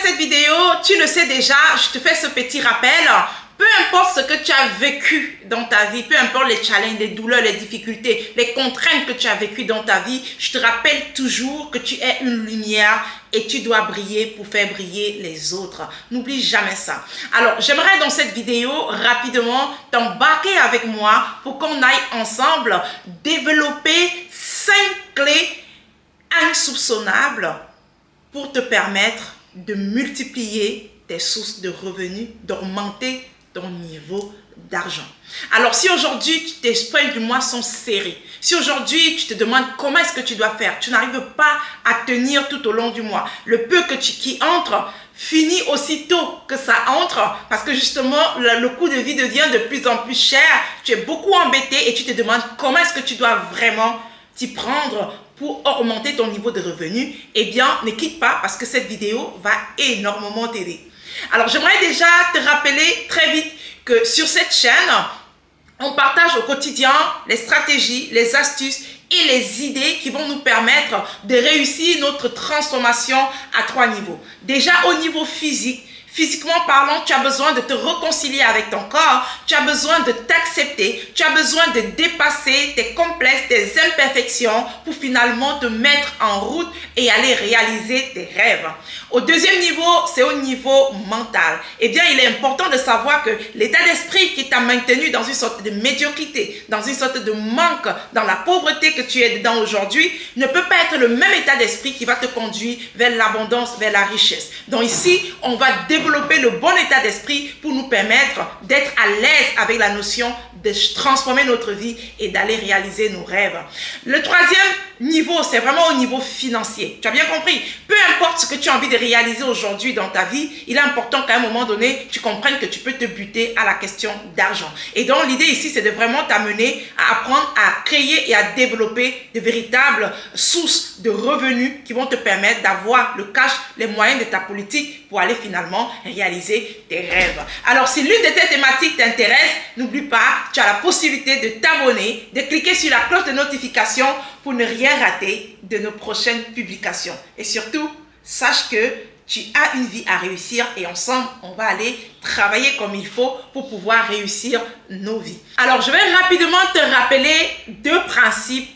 cette vidéo, tu le sais déjà, je te fais ce petit rappel. Peu importe ce que tu as vécu dans ta vie, peu importe les challenges, les douleurs, les difficultés, les contraintes que tu as vécues dans ta vie, je te rappelle toujours que tu es une lumière et tu dois briller pour faire briller les autres. N'oublie jamais ça. Alors, j'aimerais dans cette vidéo rapidement t'embarquer avec moi pour qu'on aille ensemble développer 5 clés insoupçonnables pour te permettre de multiplier tes sources de revenus, d'augmenter ton niveau d'argent. Alors, si aujourd'hui tes fins du mois sont serrés, si aujourd'hui tu te demandes comment est-ce que tu dois faire, tu n'arrives pas à tenir tout au long du mois, le peu qui entre finit aussitôt que ça entre, parce que justement le coût de vie devient de plus en plus cher, tu es beaucoup embêté et tu te demandes comment est-ce que tu dois vraiment t'y prendre pour augmenter ton niveau de revenu, eh bien, ne quitte pas parce que cette vidéo va énormément t'aider. Alors, j'aimerais déjà te rappeler très vite que sur cette chaîne, on partage au quotidien les stratégies, les astuces et les idées qui vont nous permettre de réussir notre transformation à 3 niveaux. Déjà, au niveau physique, physiquement parlant, tu as besoin de te réconcilier avec ton corps, tu as besoin de t'accepter, tu as besoin de dépasser tes complexes, tes imperfections pour finalement te mettre en route et aller réaliser tes rêves. Au deuxième niveau, c'est au niveau mental. Eh bien, il est important de savoir que l'état d'esprit qui t'a maintenu dans une sorte de médiocrité, dans une sorte de manque, dans la pauvreté que tu es dedans aujourd'hui, ne peut pas être le même état d'esprit qui va te conduire vers l'abondance, vers la richesse. Donc ici, on va développer le bon état d'esprit pour nous permettre d'être à l'aise avec la notion de transformer notre vie et d'aller réaliser nos rêves. Le troisième niveau, c'est vraiment au niveau financier. Tu as bien compris? Peu importe ce que tu as envie de réaliser aujourd'hui dans ta vie, il est important qu'à un moment donné, tu comprennes que tu peux te buter à la question d'argent. Et donc, l'idée ici, c'est de vraiment t'amener à apprendre à créer et à développer de véritables sources de revenus qui vont te permettre d'avoir le cash, les moyens de ta politique pour aller finalement réaliser tes rêves. Alors, si l'une de tes thématiques t'intéresse, n'oublie pas, tu as la possibilité de t'abonner, de cliquer sur la cloche de notification pour ne rien rater de nos prochaines publications. Et surtout, sache que tu as une vie à réussir et ensemble, on va aller travailler comme il faut pour pouvoir réussir nos vies. Alors, je vais rapidement te rappeler 2 principes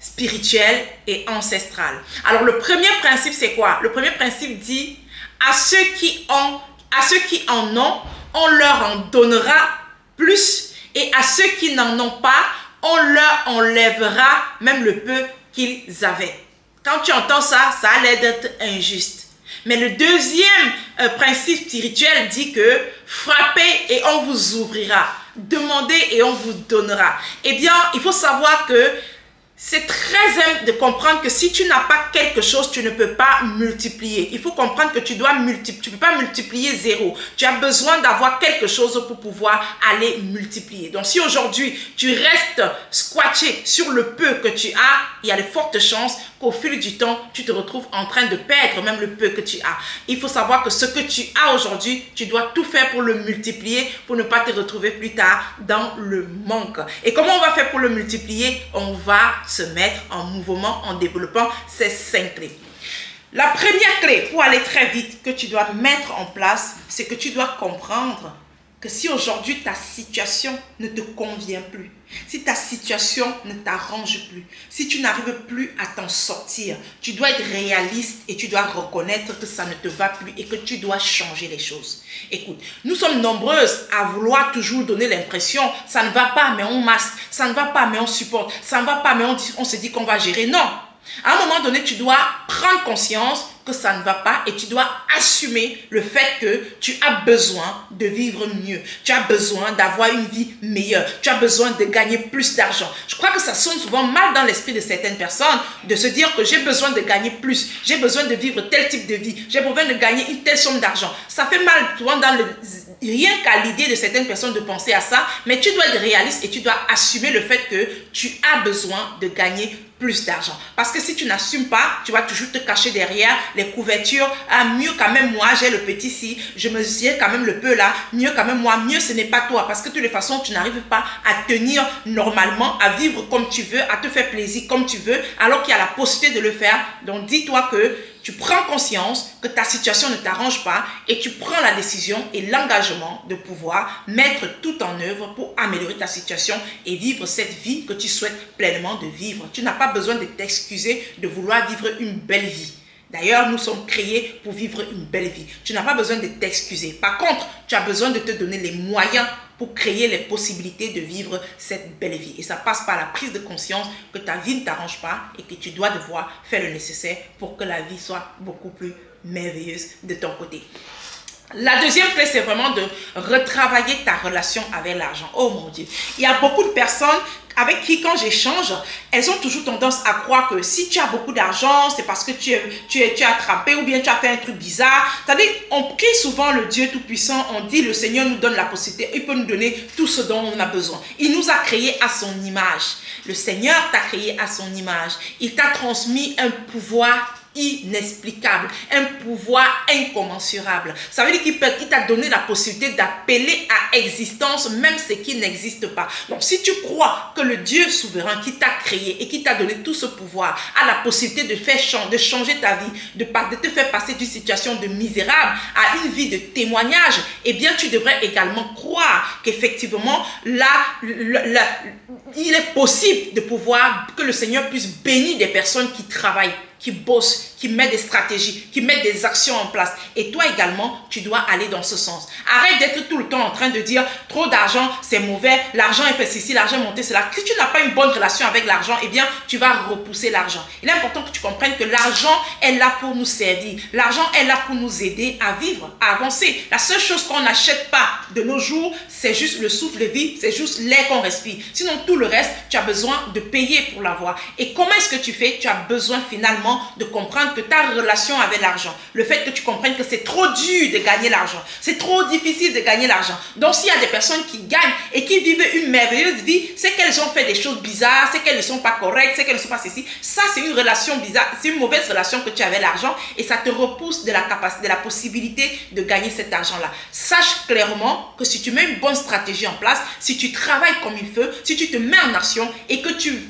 spirituels et ancestrales. Alors, le premier principe, c'est quoi? Le premier principe dit, à ceux qui en ont, on leur en donnera plus, et à ceux qui n'en ont pas, on leur enlèvera même le peu qu'ils avaient. Quand tu entends ça, ça a l'air d'être injuste. Mais le deuxième principe spirituel dit que frappez et on vous ouvrira, demandez et on vous donnera. Eh bien, il faut savoir que c'est très simple de comprendre que si tu n'as pas quelque chose, tu ne peux pas multiplier. Il faut comprendre que tu ne peux pas multiplier 0. Tu as besoin d'avoir quelque chose pour pouvoir aller multiplier. Donc, si aujourd'hui, tu restes squatché sur le peu que tu as, il y a de fortes chances qu'au fil du temps, tu te retrouves en train de perdre même le peu que tu as. Il faut savoir que ce que tu as aujourd'hui, tu dois tout faire pour le multiplier, pour ne pas te retrouver plus tard dans le manque. Et comment on va faire pour le multiplier? On va se mettre en mouvement en développant ces 5 clés. La première clé pour aller très vite que tu dois mettre en place, c'est que tu dois comprendre que si aujourd'hui ta situation ne te convient plus, si ta situation ne t'arrange plus, si tu n'arrives plus à t'en sortir, tu dois être réaliste et tu dois reconnaître que ça ne te va plus et que tu dois changer les choses. Écoute, nous sommes nombreuses à vouloir toujours donner l'impression, ça ne va pas mais on masque, ça ne va pas mais on supporte, ça ne va pas mais on se dit qu'on va gérer. Non, à un moment donné, tu dois prendre conscience que ça ne va pas et tu dois assumer le fait que tu as besoin de vivre mieux. Tu as besoin d'avoir une vie meilleure. Tu as besoin de gagner plus d'argent. Je crois que ça sonne souvent mal dans l'esprit de certaines personnes de se dire que j'ai besoin de gagner plus. J'ai besoin de vivre tel type de vie. J'ai besoin de gagner une telle somme d'argent. Ça fait mal souvent dans rien qu'à l'idée de certaines personnes de penser à ça, mais tu dois être réaliste et tu dois assumer le fait que tu as besoin de gagner plus d'argent. Parce que si tu n'assumes pas, tu vas toujours te cacher derrière les couvertures, ah, mieux quand même moi, j'ai le petit ci, je me j'ai quand même le peu là, mieux quand même moi, mieux ce n'est pas toi, parce que de toutes les façons, tu n'arrives pas à tenir normalement, à vivre comme tu veux, à te faire plaisir comme tu veux, alors qu'il y a la possibilité de le faire. Donc dis-toi que tu prends conscience que ta situation ne t'arrange pas et tu prends la décision et l'engagement de pouvoir mettre tout en œuvre pour améliorer ta situation et vivre cette vie que tu souhaites pleinement de vivre. Tu n'as pas besoin de t'excuser de vouloir vivre une belle vie. D'ailleurs, nous sommes créés pour vivre une belle vie. Tu n'as pas besoin de t'excuser. Par contre, tu as besoin de te donner les moyens pour créer les possibilités de vivre cette belle vie. Et ça passe par la prise de conscience que ta vie ne t'arrange pas et que tu dois devoir faire le nécessaire pour que la vie soit beaucoup plus merveilleuse de ton côté. La deuxième clé, c'est vraiment de retravailler ta relation avec l'argent. Oh mon Dieu, il y a beaucoup de personnes avec qui, quand j'échange, elles ont toujours tendance à croire que si tu as beaucoup d'argent, c'est parce que tu es attrapé ou bien tu as fait un truc bizarre. C'est-à-dire, on prie souvent le Dieu Tout-Puissant, on dit le Seigneur nous donne la possibilité, il peut nous donner tout ce dont on a besoin. Il nous a créés à son image. Le Seigneur t'a créé à son image. Il t'a transmis un pouvoir inexplicable, un pouvoir incommensurable. Ça veut dire qu'il t'a donné la possibilité d'appeler à existence même ce qui n'existe pas. Donc si tu crois que le Dieu souverain qui t'a créé et qui t'a donné tout ce pouvoir a la possibilité de changer ta vie, de te faire passer d'une situation de misérable à une vie de témoignage, eh bien tu devrais également croire qu'effectivement là, il est possible de pouvoir que le Seigneur puisse bénir des personnes qui travaillent, qui bossent, qui mettent des stratégies, qui mettent des actions en place. Et toi également, tu dois aller dans ce sens. Arrête d'être tout le temps en train de dire trop d'argent, c'est mauvais, l'argent est fait ceci, l'argent est monté cela. Si tu n'as pas une bonne relation avec l'argent, eh bien, tu vas repousser l'argent. Il est important que tu comprennes que l'argent est là pour nous servir. L'argent est là pour nous aider à vivre, à avancer. La seule chose qu'on n'achète pas de nos jours, c'est juste le souffle de vie, c'est juste l'air qu'on respire. Sinon, tout le reste, tu as besoin de payer pour l'avoir. Et comment est-ce que tu fais? Tu as besoin finalement de comprendre que ta relation avec l'argent, le fait que tu comprennes que c'est trop dur de gagner l'argent, c'est trop difficile de gagner l'argent. Donc s'il y a des personnes qui gagnent et qui vivent une merveilleuse vie, c'est qu'elles ont fait des choses bizarres, c'est qu'elles ne sont pas correctes, c'est qu'elles ne sont pas ceci. Ça, c'est une relation bizarre, c'est une mauvaise relation que tu as avec l'argent et ça te repousse de la capacité, de la possibilité de gagner cet argent-là. Sache clairement que si tu mets une bonne stratégie en place, si tu travailles comme il faut, si tu te mets en action et que tu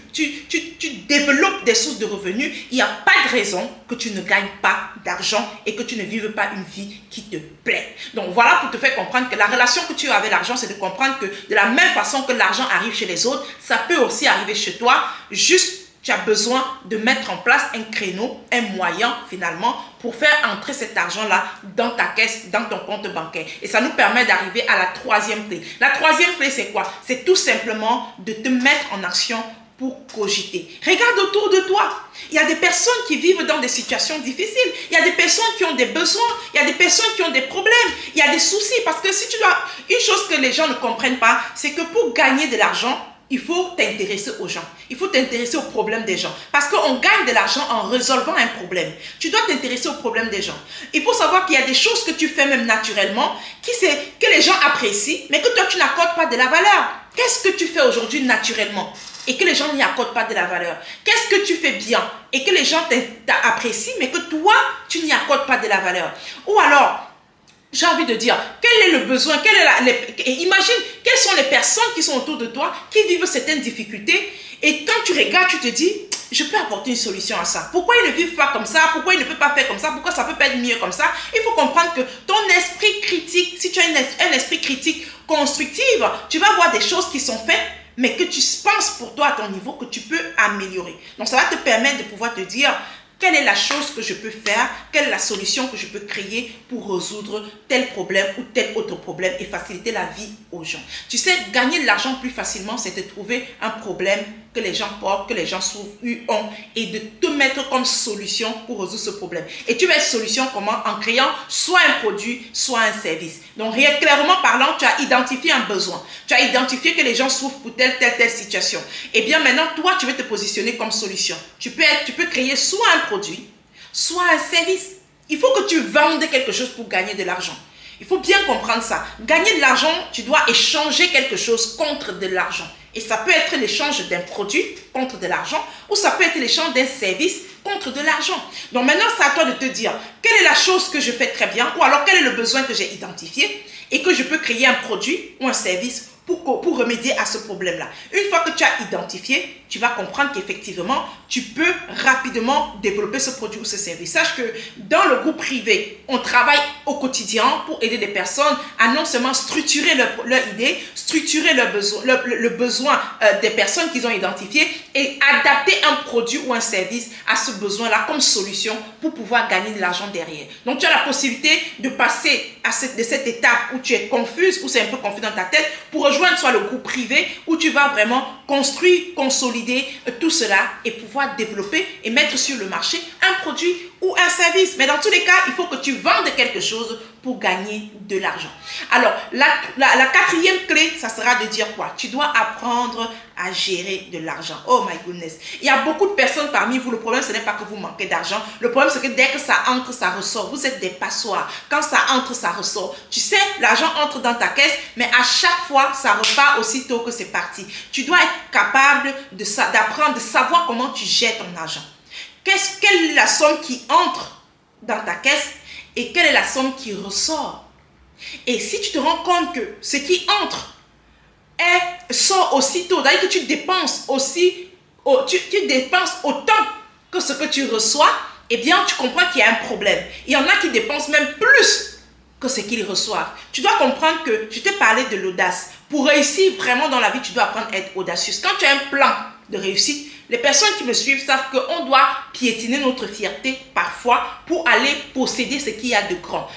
développes des sources de revenus, il n'y a pas de raison que tu ne gagnes pas d'argent et que tu ne vives pas une vie qui te plaît. Donc voilà pour te faire comprendre que la relation que tu as avec l'argent, c'est de comprendre que de la même façon que l'argent arrive chez les autres, ça peut aussi arriver chez toi. Juste, tu as besoin de mettre en place un créneau, un moyen finalement pour faire entrer cet argent-là dans ta caisse, dans ton compte bancaire. Et ça nous permet d'arriver à la troisième clé. La troisième clé, c'est quoi? C'est tout simplement de te mettre en action pour cogiter. Regarde autour de toi. Il y a des personnes qui vivent dans des situations difficiles. Il y a des personnes qui ont des besoins. Il y a des personnes qui ont des problèmes. Il y a des soucis. Parce que si tu dois... Une chose que les gens ne comprennent pas, c'est que pour gagner de l'argent, il faut t'intéresser aux gens. Il faut t'intéresser aux problèmes des gens. Parce qu'on gagne de l'argent en résolvant un problème. Tu dois t'intéresser aux problèmes des gens. Il faut savoir qu'il y a des choses que tu fais même naturellement, que les gens apprécient, mais que toi, tu n'accordes pas de la valeur. Qu'est-ce que tu fais aujourd'hui naturellement et que les gens n'y accordent pas de la valeur? Qu'est-ce que tu fais bien et que les gens t'apprécient, mais que toi, tu n'y accordes pas de la valeur? Ou alors, j'ai envie de dire, quel est le besoin, imagine, quelles sont les personnes qui sont autour de toi, qui vivent certaines difficultés, et quand tu regardes, tu te dis, je peux apporter une solution à ça. Pourquoi ils ne vivent pas comme ça? Pourquoi ils ne peuvent pas faire comme ça? Pourquoi ça ne peut pas être mieux comme ça? Il faut comprendre que ton esprit critique, si tu as un esprit critique constructif, tu vas voir des choses qui sont faites, mais que tu penses pour toi à ton niveau, que tu peux améliorer. Donc ça va te permettre de pouvoir te dire, quelle est la chose que je peux faire? Quelle est la solution que je peux créer pour résoudre tel problème ou tel autre problème et faciliter la vie aux gens? Tu sais, gagner de l'argent plus facilement, c'est de trouver un problème que les gens portent, que les gens ont et de te mettre comme solution pour résoudre ce problème. Et tu mets solution comment? En créant soit un produit, soit un service. Donc, clairement parlant, tu as identifié un besoin. Tu as identifié que les gens souffrent pour telle situation. Et bien maintenant, toi, tu veux te positionner comme solution. Tu peux créer soit un produit, soit un service. Il faut que tu vendes quelque chose pour gagner de l'argent. Il faut bien comprendre ça. Gagner de l'argent, tu dois échanger quelque chose contre de l'argent. Et ça peut être l'échange d'un produit contre de l'argent ou ça peut être l'échange d'un service contre de l'argent. Donc maintenant, c'est à toi de te dire quelle est la chose que je fais très bien ou alors quel est le besoin que j'ai identifié et que je peux créer un produit ou un service pour remédier à ce problème-là. Une fois que tu as identifié, tu vas comprendre qu'effectivement, tu peux rapidement développer ce produit ou ce service. Sache que dans le groupe privé, on travaille au quotidien pour aider des personnes à non seulement structurer leur idée, structurer le besoin des personnes qu'ils ont identifiées et adapter un produit ou un service à ce besoin-là comme solution pour pouvoir gagner de l'argent derrière. Donc, tu as la possibilité de passer de cette étape où tu es confuse, où c'est un peu confus dans ta tête, pour rejoindre soit le groupe privé où tu vas vraiment construire, consolider tout cela et pouvoir développer et mettre sur le marché un produit ou un service. Mais dans tous les cas, il faut que tu vendes quelque chose pour gagner de l'argent. Alors, la quatrième clé, ça sera de dire quoi? Tu dois apprendre à gérer de l'argent. Oh my goodness. Il y a beaucoup de personnes parmi vous. Le problème, ce n'est pas que vous manquez d'argent. Le problème, c'est que dès que ça entre, ça ressort. Vous êtes des passoires. Quand ça entre, ça ressort. Tu sais, l'argent entre dans ta caisse, mais à chaque fois, ça repart aussitôt que c'est parti. Tu dois être capable d'apprendre, de savoir comment tu gères ton argent. Quelle est la somme qui entre dans ta caisse et quelle est la somme qui ressort? Et si tu te rends compte que ce qui entre sort aussitôt, c'est-à-dire que tu dépenses tu dépenses autant que ce que tu reçois, eh bien tu comprends qu'il y a un problème. Il y en a qui dépensent même plus que ce qu'ils reçoivent. Tu dois comprendre que je t'ai parlé de l'audace. Pour réussir vraiment dans la vie, tu dois apprendre à être audacieuse. Quand tu as un plan de réussite, les personnes qui me suivent savent qu'on doit piétiner notre fierté parfois pour aller posséder ce qu'il y a de grand.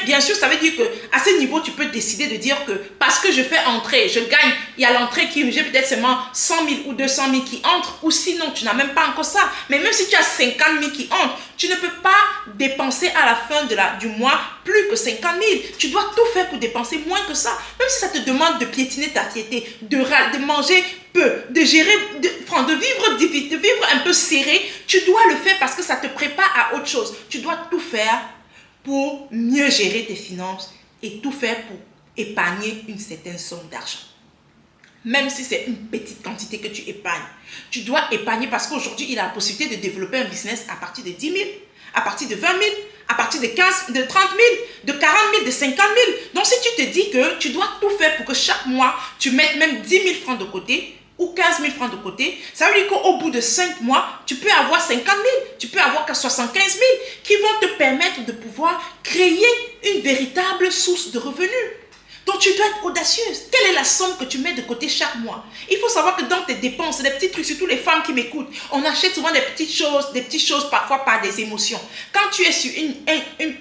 Bien sûr, ça veut dire qu'à ce niveau, tu peux décider de dire que parce que je fais entrer, je gagne, il y a l'entrée qui, j'ai peut-être seulement 100 000 ou 200 000 qui entrent, ou sinon, tu n'as même pas encore ça. Mais même si tu as 50 000 qui entrent, tu ne peux pas dépenser à la fin du mois plus que 50 000. Tu dois tout faire pour dépenser moins que ça. Même si ça te demande de piétiner ta fierté, de manger peu, de gérer, de vivre un peu serré, tu dois le faire parce que ça te prépare à autre chose. Tu dois tout faire pour mieux gérer tes finances et tout faire pour épargner une certaine somme d'argent. Même si c'est une petite quantité que tu épargnes, tu dois épargner parce qu'aujourd'hui, il a la possibilité de développer un business à partir de 10 000, à partir de 20 000, à partir de 15, de 30 000, de 40 000, de 50 000. Donc, si tu te dis que tu dois tout faire pour que chaque mois, tu mettes même 10 000 francs de côté, ou 15 000 francs de côté, ça veut dire qu'au bout de 5 mois, tu peux avoir 50 000, tu peux avoir 75 000 qui vont te permettre de pouvoir créer une véritable source de revenus. Donc, tu dois être audacieuse. Quelle est la somme que tu mets de côté chaque mois? Il faut savoir que dans tes dépenses, des petits trucs, surtout les femmes qui m'écoutent, on achète souvent des petites choses parfois par des émotions. Quand tu es sur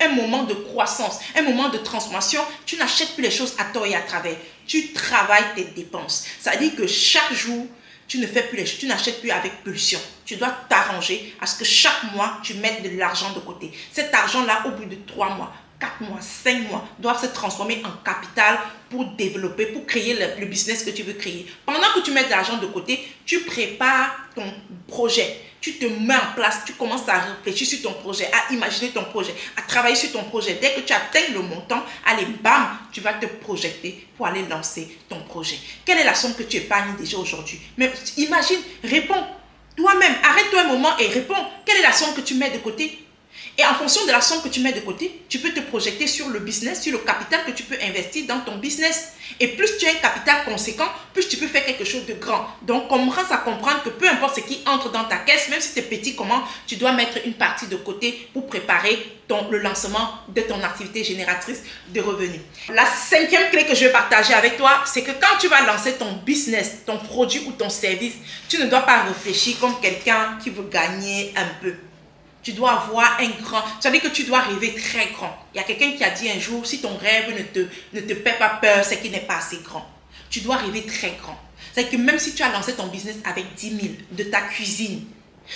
un moment de croissance, un moment de transformation, tu n'achètes plus les choses à tort et à travers. Tu travailles tes dépenses. Ça veut dire que chaque jour, tu ne fais plus les choses, tu n'achètes plus avec pulsion. Tu dois t'arranger à ce que chaque mois, tu mettes de l'argent de côté. Cet argent-là, au bout de 3 mois, 4 mois, 5 mois, doivent se transformer en capital pour développer, pour créer le business que tu veux créer. Pendant que tu mets de l'argent de côté, tu prépares ton projet. Tu te mets en place, tu commences à réfléchir sur ton projet, à imaginer ton projet, à travailler sur ton projet. Dès que tu atteins le montant, allez, bam, tu vas te projeter pour aller lancer ton projet. Quelle est la somme que tu épargnes déjà aujourd'hui? Mais imagine, réponds. Toi-même, arrête-toi un moment et réponds. Quelle est la somme que tu mets de côté? Et en fonction de la somme que tu mets de côté, tu peux te projeter sur le business, sur le capital que tu peux investir dans ton business. Et plus tu as un capital conséquent, plus tu peux faire quelque chose de grand. Donc, commence à comprendre que peu importe ce qui entre dans ta caisse, même si c'est petit, comment tu dois mettre une partie de côté pour préparer le lancement de ton activité génératrice de revenus. La 5e clé que je vais partager avec toi, c'est que quand tu vas lancer ton business, ton produit ou ton service, tu ne dois pas réfléchir comme quelqu'un qui veut gagner un peu. Tu dois avoir un grand... Ça veut dire que tu dois rêver très grand. Il y a quelqu'un qui a dit un jour, si ton rêve ne te fait pas peur, c'est qu'il n'est pas assez grand. Tu dois rêver très grand. C'est-à-dire que même si tu as lancé ton business avec 10 000 de ta cuisine,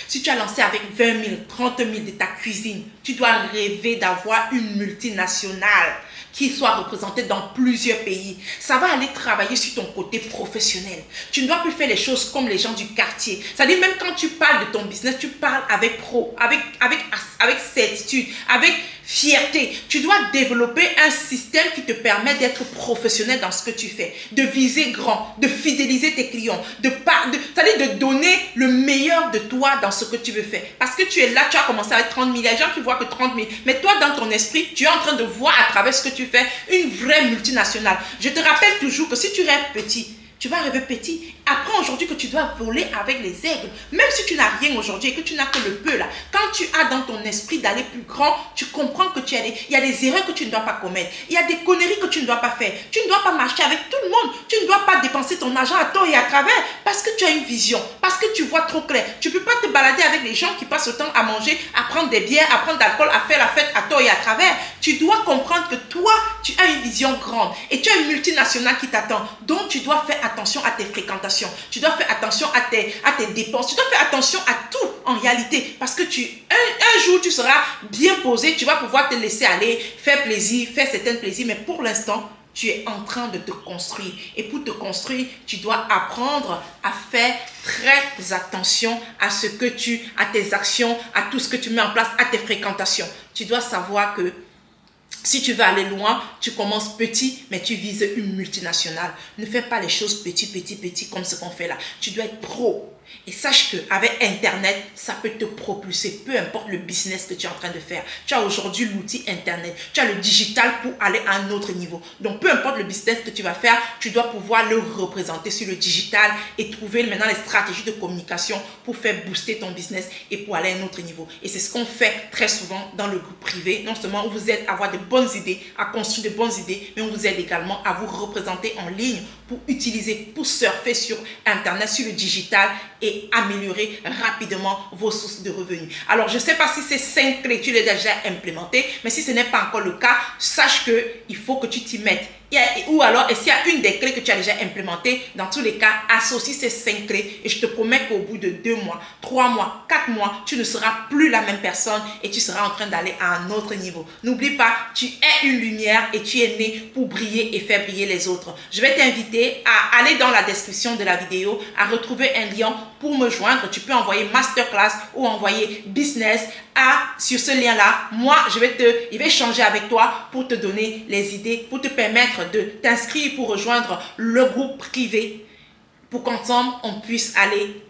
si tu as lancé avec 20 000, 30 000 de ta cuisine, tu dois rêver d'avoir une multinationale qui soit représentée dans plusieurs pays. Ça va aller travailler sur ton côté professionnel. Tu ne dois plus faire les choses comme les gens du quartier. C'est-à-dire même quand tu parles de ton business, tu parles avec certitude, avec fierté. Tu dois développer un système qui te permet d'être professionnel dans ce que tu fais, de viser grand, de fidéliser tes clients, c'est-à-dire de donner le meilleur de toi dans ce que tu veux faire. Parce que tu es là, tu as commencé avec 30 000, il y a des gens qui voient que 30 000, mais toi dans ton esprit, tu es en train de voir à travers ce que tu fais une vraie multinationale. Je te rappelle toujours que si tu rêves petit, tu vas rêver petit. Apprends aujourd'hui que tu dois voler avec les aigles. Même si tu n'as rien aujourd'hui et que tu n'as que le peu là, quand tu as dans ton esprit d'aller plus grand, tu comprends que il y a des erreurs que tu ne dois pas commettre. Il y a des conneries que tu ne dois pas faire. Tu ne dois pas marcher avec tout le monde. Tu ne dois pas dépenser ton argent à tort et à travers parce que tu as une vision, parce que tu vois trop clair. Tu ne peux pas te balader avec les gens qui passent le temps à manger, à prendre des bières, à prendre de l'alcool, à faire la fête à tort et à travers. Tu dois comprendre que toi, tu as une vision grande et tu as une multinationale qui t'attend. Donc, tu dois faire attention à tes fréquentations. Tu dois faire attention à tes dépenses. Tu dois faire attention à tout en réalité. Parce que un jour, tu seras bien posé. Tu vas pouvoir te laisser aller, faire plaisir, faire certains plaisirs. Mais pour l'instant, tu es en train de te construire. Et pour te construire, tu dois apprendre à faire très attention à à tes actions, à tout ce que tu mets en place, à tes fréquentations. Tu dois savoir que si tu veux aller loin, tu commences petit, mais tu vises une multinationale. Ne fais pas les choses petit comme ce qu'on fait là. Tu dois être pro. Et sache qu'avec Internet, ça peut te propulser, peu importe le business que tu es en train de faire. Tu as aujourd'hui l'outil Internet, tu as le digital pour aller à un autre niveau. Donc, peu importe le business que tu vas faire, tu dois pouvoir le représenter sur le digital et trouver maintenant les stratégies de communication pour faire booster ton business et pour aller à un autre niveau. Et c'est ce qu'on fait très souvent dans le groupe privé. Non seulement on vous aide à avoir de bonnes idées, à construire de bonnes idées, mais on vous aide également à vous représenter en ligne pour utiliser, pour surfer sur Internet, sur le digital et améliorer rapidement vos sources de revenus. Alors, je ne sais pas si ces 5 clés, tu les as déjà implémentées, mais si ce n'est pas encore le cas, sache qu'il faut que tu t'y mettes. Ou alors, et s'il y a une des clés que tu as déjà implémentées, dans tous les cas, associe ces 5 clés et je te promets qu'au bout de 2 mois, 3 mois, 4 mois, tu ne seras plus la même personne et tu seras en train d'aller à un autre niveau. N'oublie pas, tu es une lumière et tu es né pour briller et faire briller les autres. Je vais t'inviter à aller dans la description de la vidéo, à retrouver un lien pour me joindre. Tu peux envoyer masterclass ou envoyer business sur ce lien-là. Moi, je vais échanger avec toi pour te donner les idées, pour te permettre de t'inscrire pour rejoindre le groupe privé pour qu'ensemble, on puisse aller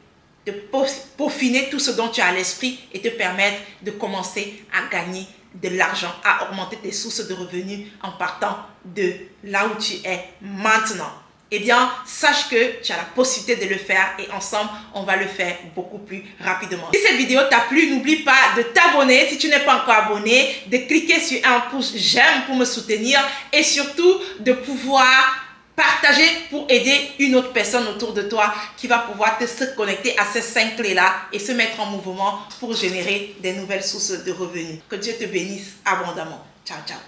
te peaufiner tout ce dont tu as à l'esprit et te permettre de commencer à gagner de l'argent, à augmenter tes sources de revenus en partant de là où tu es maintenant. Eh bien, sache que tu as la possibilité de le faire et ensemble, on va le faire beaucoup plus rapidement. Si cette vidéo t'a plu, n'oublie pas de t'abonner si tu n'es pas encore abonné, de cliquer sur un pouce j'aime pour me soutenir et surtout de pouvoir partager pour aider une autre personne autour de toi qui va pouvoir se connecter à ces 5 clés-là et se mettre en mouvement pour générer des nouvelles sources de revenus. Que Dieu te bénisse abondamment. Ciao, ciao.